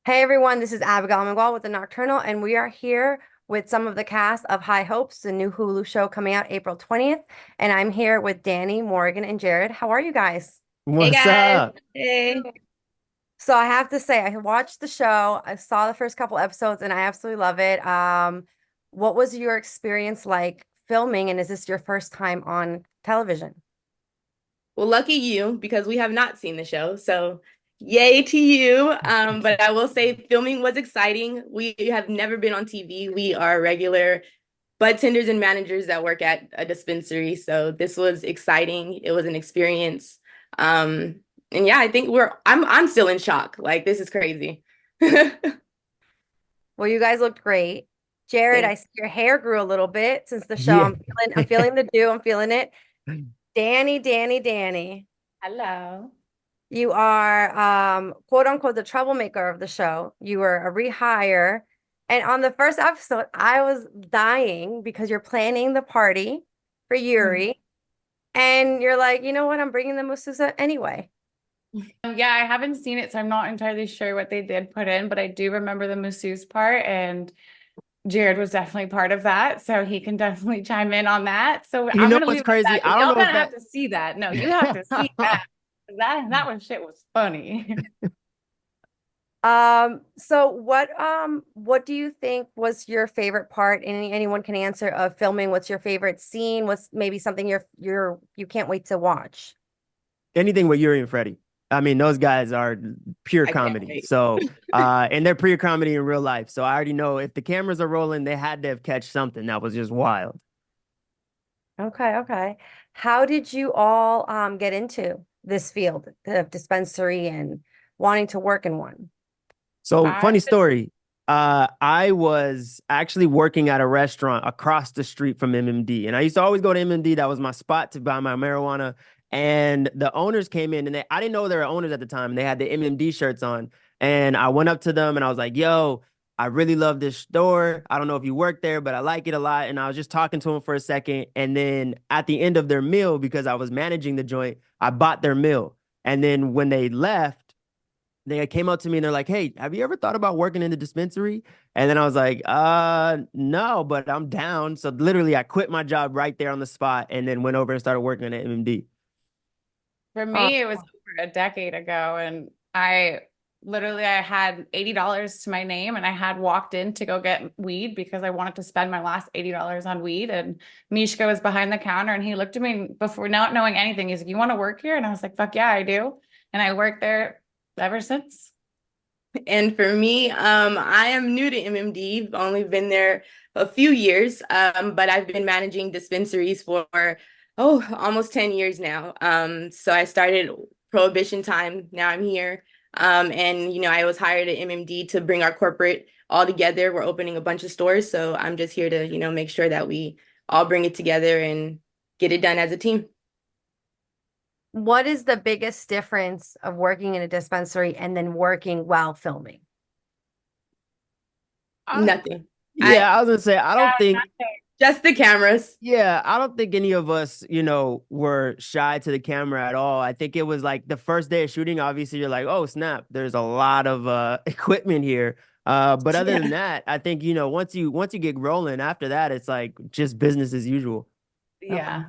Hey everyone, this is Abigail Miguel with the Nocturnal, and we are here with some of the cast of High Hopes, the new Hulu show coming out April 20th. And I'm here with Danny, Morgan, and Jared. How are you guys? Hey What's guys. up? Hey. So I have to say, I watched the show, I saw the first couple episodes, and I absolutely love it. What was your experience like filming, and is this your first time on television? Well, lucky you because we have not seen the show. So yay to you. But I will say filming was exciting. We have never been on TV. We are regular tenders and managers that work at a dispensary. So this was exciting. It was an experience. And yeah, I think I'm still in shock. Like this is crazy. Well, you guys looked great. Jared, I Thanks. see your hair grew a little bit since the show. Yeah. I'm feeling the dew. I'm feeling it. Danny. Hello. You are quote unquote the troublemaker of the show. You were a rehire. And on the first episode, I was dying because you're planning the party for Yuri. And you're like, you know what? I'm bringing the Mususa anyway. Yeah, I haven't seen it, so I'm not entirely sure what they did put in, but I do remember the masseuse part, and Jared was definitely part of that, so he can definitely chime in on that. So You I'm know gonna leave what's it at crazy? that I because don't y'all know if gonna have to see that. No, you have to see that. that. That one shit was funny. So what do you think was your favorite part? Anyone can answer of filming. What's your favorite scene? What's maybe something you can't wait to watch? Anything with Yuri and Freddie. I mean, those guys are pure I can't comedy. wait. So, and they're pure comedy in real life. So I already know if the cameras are rolling, they had to have catch something that was just wild. Okay. How did you all get into this field of dispensary and wanting to work in one? So I funny story. I was actually working at a restaurant across the street from MMD, and I used to always go to MMD. That was my spot to buy my marijuana. And the owners came in, and I didn't know they were owners at the time. And they had the MMD shirts on, and I went up to them and I was like, "Yo, I really love this store. I don't know if you work there, but I like it a lot." And I was just talking to them for a second, and then at the end of their meal, because I was managing the joint, I bought their meal. And then when they left, they came up to me and they're like, "Hey, have you ever thought about working in the dispensary?" And then I was like, no, but I'm down." So literally I quit my job right there on the spot and then went over and started working at MMD. For Uh, me, it was over a decade ago, and I had $80 to my name, and I had walked in to go get weed because I wanted to spend my last $80 on weed. And Mishka was behind the counter, and he looked at me before not knowing anything. He's like, "You want to work here?" And I was like, "Fuck yeah, I do." And I worked there ever since. And for me, I am new to MMD. I've only been there a few years, but I've been managing dispensaries for almost 10 years now. So I started Prohibition time. Now I'm here. And I was hired at MMD to bring our corporate all together. We're opening a bunch of stores, so I'm just here to, make sure that we all bring it together and get it done as a team. what is the biggest difference of working in a dispensary and then working while filming? Uh, Nothing. I Yeah, I was gonna say, I yeah, don't think, nothing. just the cameras. yeah, I don't think any of us, were shy to the camera at all. I think it was like the first day of shooting, obviously you're like, "Oh, snap, there's a lot of equipment here." But other than Yeah. that, I think, once you get rolling, after that, it's like just business as usual. Okay. Yeah.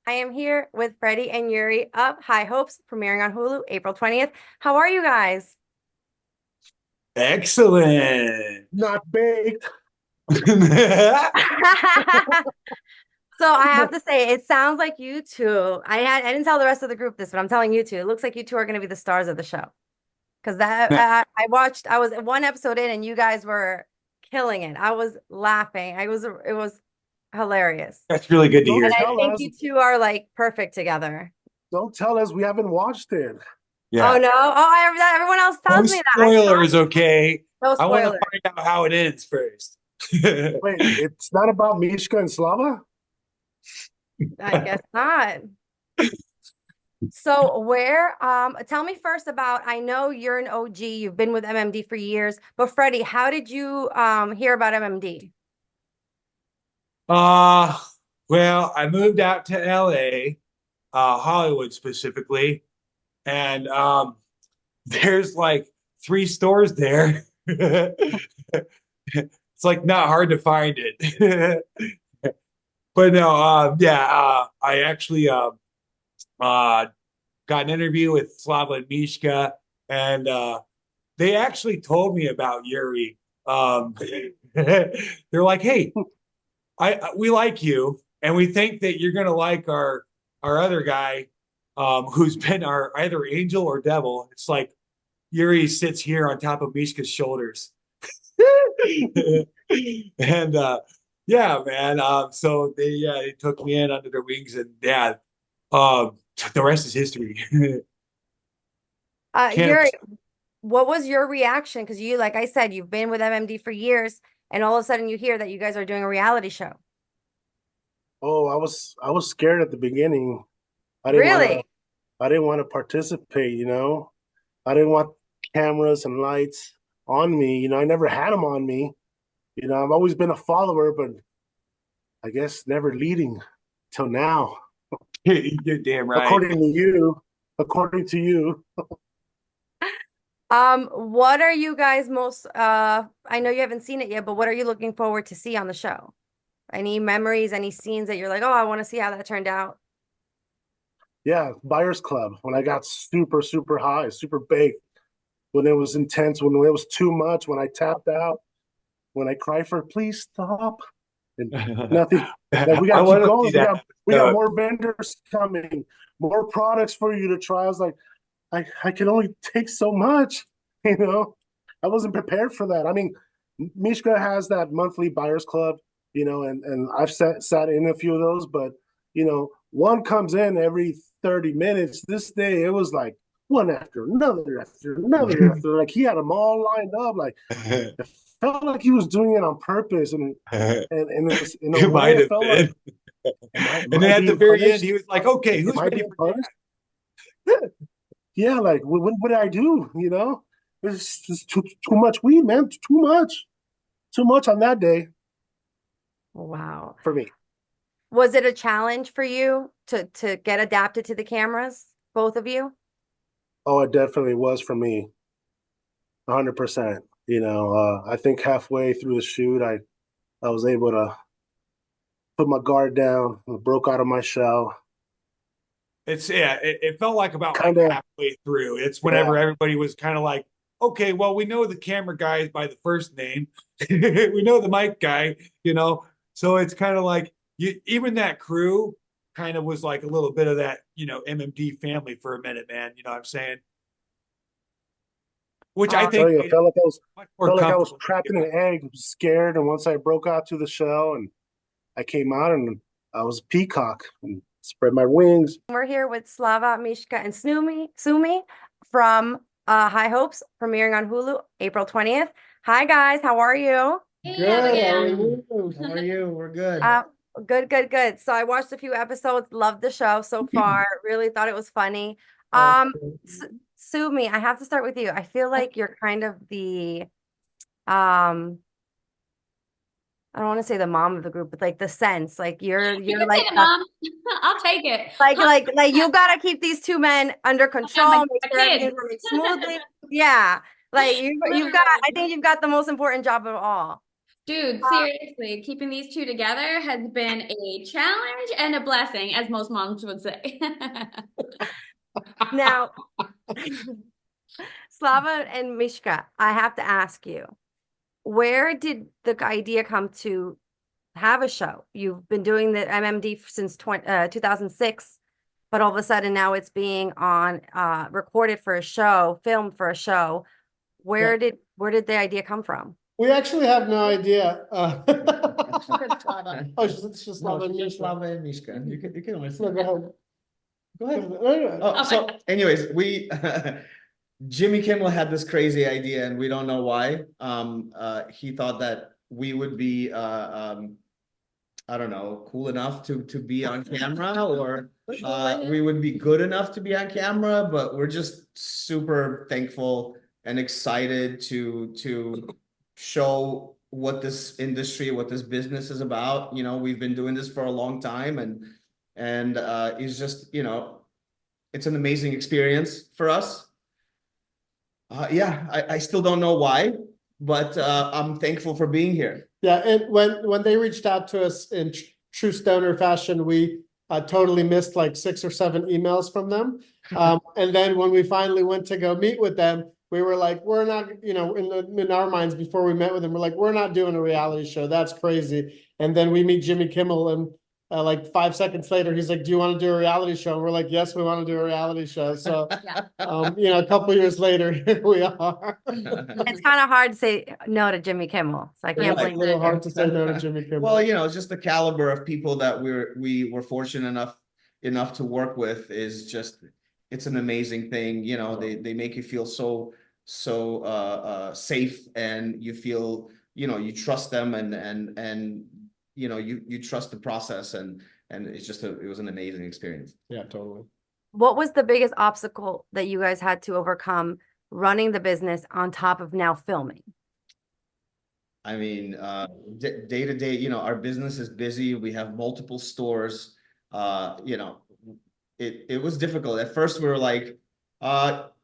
I am here with Freddie and Yuri of High Hopes, premiering on Hulu April 20th. How are you guys? Excellent. Not baked. So I have to say, it sounds like you two. I didn't tell the rest of the group this, but I'm telling you two. It looks like you two are going to be the stars of the show. Because I was one episode in, and you guys were killing it. I was laughing. It was hilarious, That's really good to Don't and hear. I tell think us. you two are like perfect together. Don't tell us we haven't watched it. Oh Yeah. no! Everyone else No tells me that. I saw spoilers, okay? no I want to spoiler. find out how it ends first. Wait, it's not about Mishka and Slava? I guess not. So tell me first about, I know you're an OG, you've been with MMD for years, but Freddie, how did you hear about MMD? Uh, well, I moved out to LA, Hollywood specifically, and there's like 3 stores there. It's like not hard to find it. But no, I actually got an interview with Slava and Mishka, and they actually told me about Yuri. They're like, "Hey, we like you, and we think that you're gonna like our other guy, who's been our either angel or devil." It's like Yuri sits here on top of Mishka's shoulders. And yeah, man. So they took me in under their wings, and yeah, the rest is history. Can't Yuri, what was your reaction? Because you, like I said, you've been with MMD for years, and all of a sudden you hear that you guys are doing a reality show. Oh, I was scared at the beginning. I didn't Really? wanna, I didn't want to participate, you know. I didn't want cameras and lights on me. You know, I never had them on me. You know, I've always been a follower, but I guess never leading till now. You're damn right. According to you. What are you guys most I know you haven't seen it yet, but what are you looking forward to see on the show? Any memories, any scenes that you're like, oh, I want to see how that turned out? Yeah, Buyers Club. When I got super, super high, super baked, when it was intense, when it was too much, when I tapped out, when I cried for please stop. And nothing. Like, we I gotta keep wanna going. see that. We got more vendors coming, more products for you to try. I was like, I can only take so much, you know. I wasn't prepared for that. I mean, Mishka has that monthly buyers club, you know, and I've sat in a few of those, but you know, one comes in every 30 minutes. This day it was like one after another after another after, like he had them all lined up. Like it felt like he was doing it on purpose, and it's, in a It way might it have felt been. like, And then at the very end, he was like, "Okay, who's am I ready being for punished? Yeah, like what did I do? You know, it's just too much weed, man. Too much on that day Wow. for me. Was it a challenge for you to get adapted to the cameras, both of you? Oh, it definitely was for me, 100%. You know, I think halfway through the shoot, I was able to put my guard down, broke out of my shell. It's it felt like about like Kinda, halfway through. It's yeah, whenever everybody was kind of like, okay, well, we know the camera guy by the first name. We know the mic guy, you know. So it's kind of like you even that crew kind of was like a little bit of that, you know, MMD family for a minute, man. You know what I'm saying? Which I I tell think you, made it much more felt like I was comfortable. trapped in an egg, scared. And once I broke out to the shell and I came out, and I was a peacock and spread my wings. We're here with Slava, Mishka, and Sumi from High Hopes, premiering on Hulu April 20th. Hi guys, how are you? Good. How are you? How are you? We're good. Good, good, good. So I watched a few episodes, loved the show so far. Really thought it was funny. Sumi, I have to start with you. I feel like you're kind of the I don't want to say the mom of the group, but like the sense, like you're like Mom. I'll take it. like you gotta keep these two men under control, make sure everything's running smoothly. Yeah, like you've got. I think you've got the most important job of all. Dude, seriously, keeping these two together has been a challenge and a blessing, as most moms would say. Now, Slava and Mishka, I have to ask you, where did the idea come to have a show? You've been doing the MMD since 2006, but all of a sudden now it's being on recorded for a show, filmed for a show. Where did the idea come from? We actually have no idea. Oh, It's just No, Slava and it's just Mishka. Slava and Mishka. You can always. No, go ahead. Go ahead. No, Oh, no. so anyways, we Jimmy Kimmel had this crazy idea and we don't know why. He thought that we would be I don't know, cool enough to be on camera, or we would be good enough to be on camera, but we're just super thankful and excited to show what this industry, what this business is about. You know, we've been doing this for a long time, and it's just, you know, it's an amazing experience for us. Yeah, I still don't know why, but I'm thankful for being here. Yeah, and when they reached out to us in true stoner fashion, we totally missed like 6 or 7 emails from them. And then when we finally went to go meet with them, we were like, we're not, you know, in our minds before we met with them, we're like, we're not doing a reality show. That's crazy. And then we meet Jimmy Kimmel, and like 5 seconds later, he's like, do you want to do a reality show? And we're like, yes, we want to do a reality show. So, you know, a couple years later, here we are. It's kind of hard to say no to Jimmy Kimmel, so I can't It's a blame little you. hard to say no to Jimmy Kimmel. Well, you know, just the caliber of people that we were fortunate enough to work with is just, it's an amazing thing. You know, they make you feel so safe, and you feel, you know, you trust them, and you know, you trust the process, and it's just it was an amazing experience. Yeah, totally. What was the biggest obstacle that you guys had to overcome running the business on top of now filming? I mean, day to day, you know, our business is busy. We have multiple stores. You know, it was difficult. At first we were like,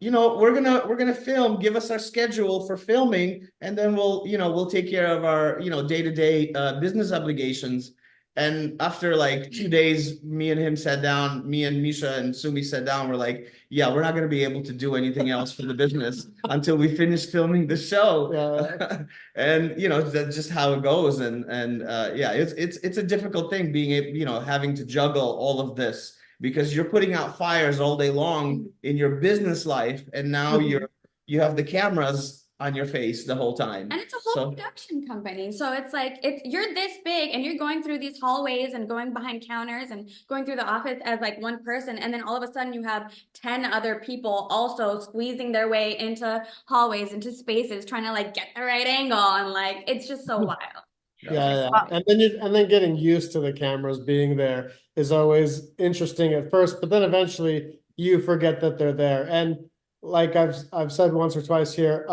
you know, we're gonna film, give us our schedule for filming, and then we'll take care of our, you know, day-to-day business obligations. And after like 2 days, me and him sat down, me and Misha and Sumi sat down, we're like, yeah, we're not gonna be able to do anything else for the business until we finish filming the show. Yeah. And you know, that's just how it goes. And yeah, it's a difficult thing being you know, having to juggle all of this, because you're putting out fires all day long in your business life, and now you have the cameras on your face the whole time. And it's a whole production company. So it's like, you're this big and you're going through these hallways and going behind counters and going through the office as like one person. And then all of a sudden you have 10 other people also squeezing their way into hallways, into spaces, trying to like get the right angle. And like, it's just so wild. Yeah. And then getting used to the cameras being there is always interesting at first, but then eventually you forget that they're there. And like I've said once or twice here,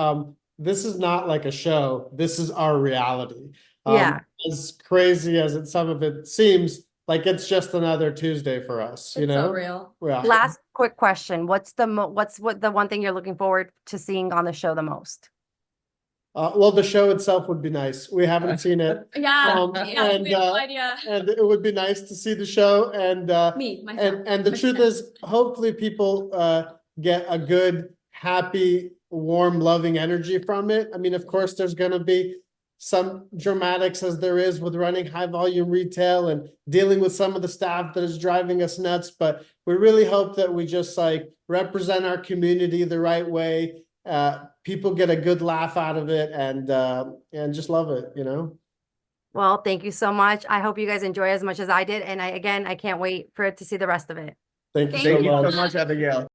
this is not like a show. This is our reality. Yeah. As crazy as some of it seems, like it's just another Tuesday for us, you It's know? so real. Yeah. Last quick question. What's the one thing you're looking forward to seeing on the show the most? Well, the show itself would be nice. We haven't seen it. Yeah. Yeah, we have no idea. And it would be nice to see the show. And Myself. and the truth is, hopefully people get a good, happy, warm, loving energy from it. I mean, of course, there's going to be some dramatics, as there is with running high volume retail and dealing with some of the staff that is driving us nuts. But we really hope that we just like represent our community the right way. People get a good laugh out of it, and just love it, you know? Well, thank you so much. I hope you guys enjoy as much as I did. And I can't wait for it to see the rest of it. Thank you Thank so Thank you much. so much, Abigail.